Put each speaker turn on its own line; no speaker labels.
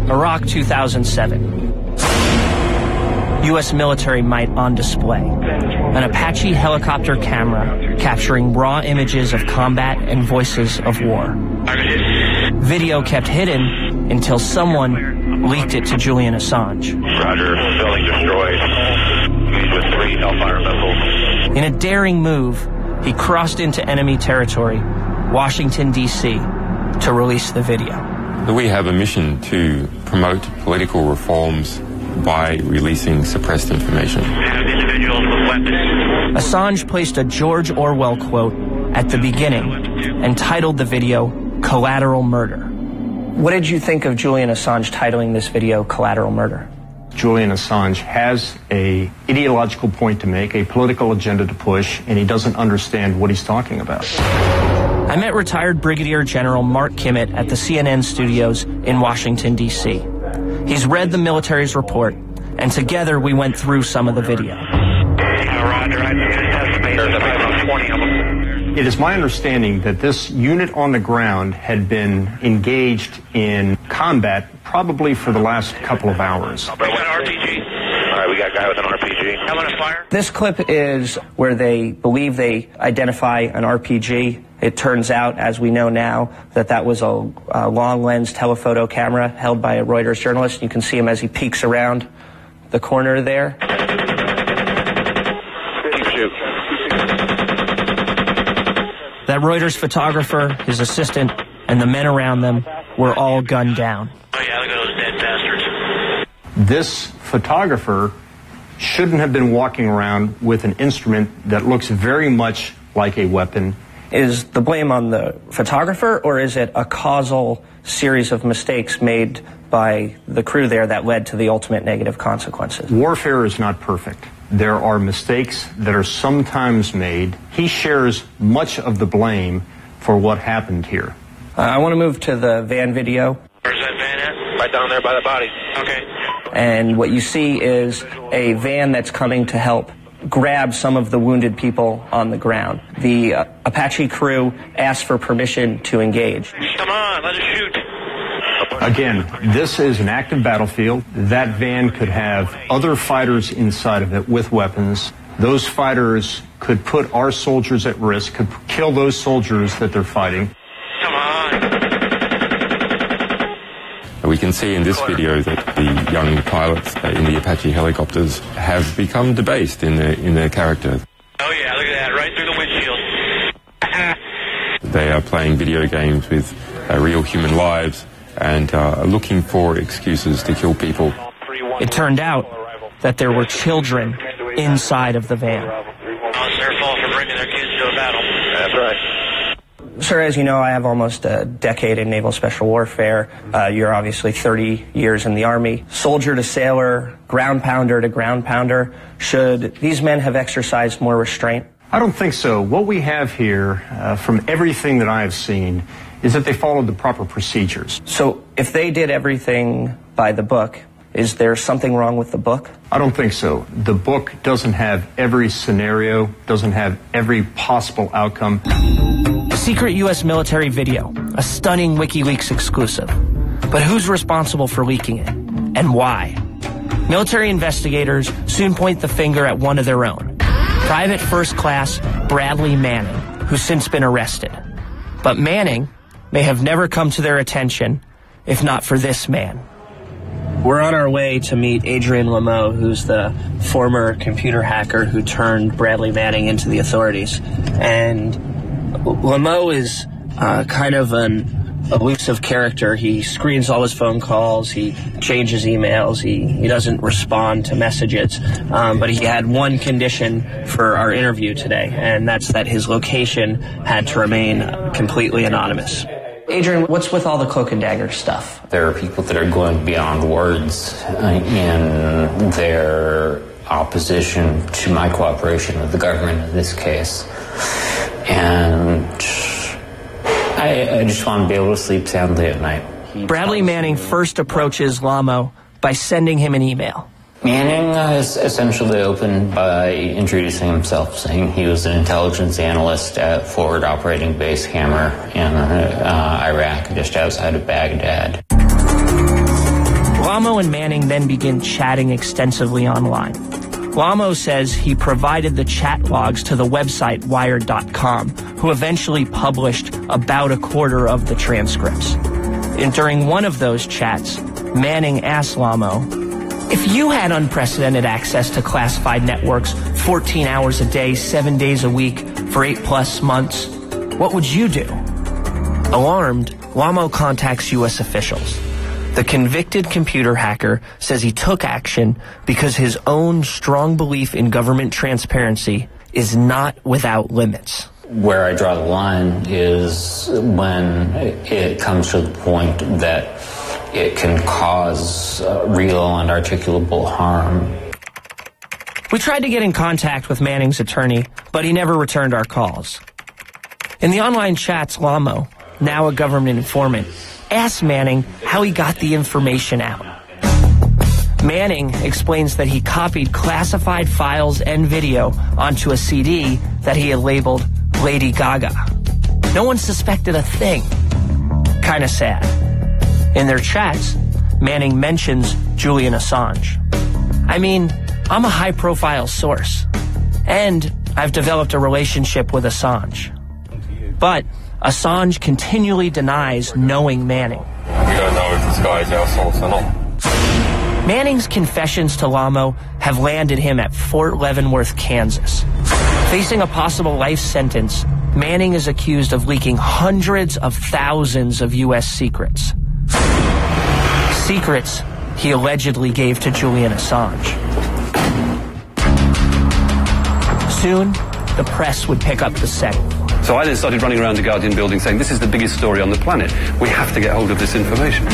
Iraq 2007. U.S. military might on display. An Apache helicopter camera capturing raw images of combat and voices of war. Video kept hidden until someone leaked it to Julian Assange.
Roger, building destroyed. Engaged with 3 Hellfire missiles.
In a daring move, he crossed into enemy territory, Washington, D.C., to release the video.
We have a mission to promote political reforms by releasing suppressed information.
Individuals with weapons.
Assange placed a George Orwell quote at the beginning and titled the video Collateral Murder. What did you think of Julian Assange titling this video Collateral Murder?
Julian Assange has an ideological point to make, a political agenda to push, and he doesn't understand what he's talking about.
I met retired Brigadier General Mark Kimmett at the CNN studios in Washington, D.C. He's read the military's report, and together we went through some of the video.
Roger, I estimate there's about 20 of them.
It is my understanding that this unit on the ground had been engaged in combat probably for the last couple of hours.
We got an RPG. All right, we got a guy with an RPG. How about a fire?
This clip is where they believe they identify an RPG. It turns out, as we know now, that was a long-lens telephoto camera held by a Reuters journalist. You can see him as he peeks around the corner there.
Keep shoot.
That Reuters photographer, his assistant, and the men around them were all gunned down.
Oh yeah, look at those dead bastards.
This photographer shouldn't have been walking around with an instrument that looks very much like a weapon.
Is the blame on the photographer, or is it a causal series of mistakes made by the crew there that led to the ultimate negative consequences?
Warfare is not perfect. There are mistakes that are sometimes made. He shares much of the blame for what happened here.
I want to move to the van video.
Where's that van at? Right down there by the body. Okay.
And what you see is a van that's coming to help grab some of the wounded people on the ground. The Apache crew asked for permission to engage.
Come on, let us shoot.
Again, this is an active battlefield. That van could have other fighters inside of it with weapons. Those fighters could put our soldiers at risk, could kill those soldiers that they're fighting.
Come on.
We can see in this video that the young pilots in the Apache helicopters have become debased in their character.
Oh yeah, look at that, right through the windshield.
They are playing video games with real human lives and are looking for excuses to kill people.
It turned out that there were children inside of the van.
Oh, it's their fault for bringing their kids to a battle. That's right.
Sir, as you know, I have almost a decade in naval special warfare. You're obviously 30 years in the Army. Soldier to sailor, ground pounder to ground pounder. Should these men have exercised more restraint?
I don't think so. What we have here, from everything that I have seen, is that they followed the proper procedures.
So if they did everything by the book, is there something wrong with the book?
I don't think so. The book doesn't have every scenario, doesn't have every possible outcome.
A secret U.S. military video, a stunning WikiLeaks exclusive. But who's responsible for leaking it, and why? Military investigators soon point the finger at one of their own, Private First Class Bradley Manning, who's since been arrested. But Manning may have never come to their attention if not for this man. We're on our way to meet Adrian Lameau, who's the former computer hacker who turned Bradley Manning into the authorities. And Lameau is kind of an elusive character. He screens all his phone calls, he changes emails, he doesn't respond to messages. But he had one condition for our interview today, and that's that his location had to remain completely anonymous. Adrian, what's with all the cloak and dagger stuff?
There are people that are going beyond words in their opposition to my cooperation with the government in this case. And I just want to be able to sleep soundly at night.
Bradley Manning first approaches Lameau by sending him an email.
Manning essentially opened by introducing himself, saying he was an intelligence analyst at Forward Operating Base Hammer in Iraq, just outside of Baghdad.
Lamo and Manning then begin chatting extensively online. Lamo says he provided the chat logs to the website Wired.com, who eventually published about a quarter of the transcripts. And during one of those chats, Manning asked Lamo, "If you had unprecedented access to classified networks 14 hours a day, 7 days a week, for 8+ months, what would you do?" Alarmed, Lamo contacts U.S. officials. The convicted computer hacker says he took action because his own strong belief in government transparency is not without limits.
Where I draw the line is when it comes to the point that it can cause real and articulable harm.
We tried to get in contact with Manning's attorney, but he never returned our calls. In the online chats, Lamo, now a government informant, asked Manning how he got the information out. Manning explains that he copied classified files and video onto a CD that he had labeled Lady Gaga. No one suspected a thing. Kinda sad. In their chats, Manning mentions Julian Assange. I mean, I'm a high-profile source, and I've developed a relationship with Assange. But Assange continually denies knowing Manning.
We don't know if this guy is our source or not.
Manning's confessions to Lamo have landed him at Fort Leavenworth, Kansas. Facing a possible life sentence, Manning is accused of leaking hundreds of thousands of U.S. secrets. Secrets he allegedly gave to Julian Assange. Soon, the press would pick up the segment.
So I then started running around the Guardian building saying, this is the biggest story on the planet. We have to get hold of this information.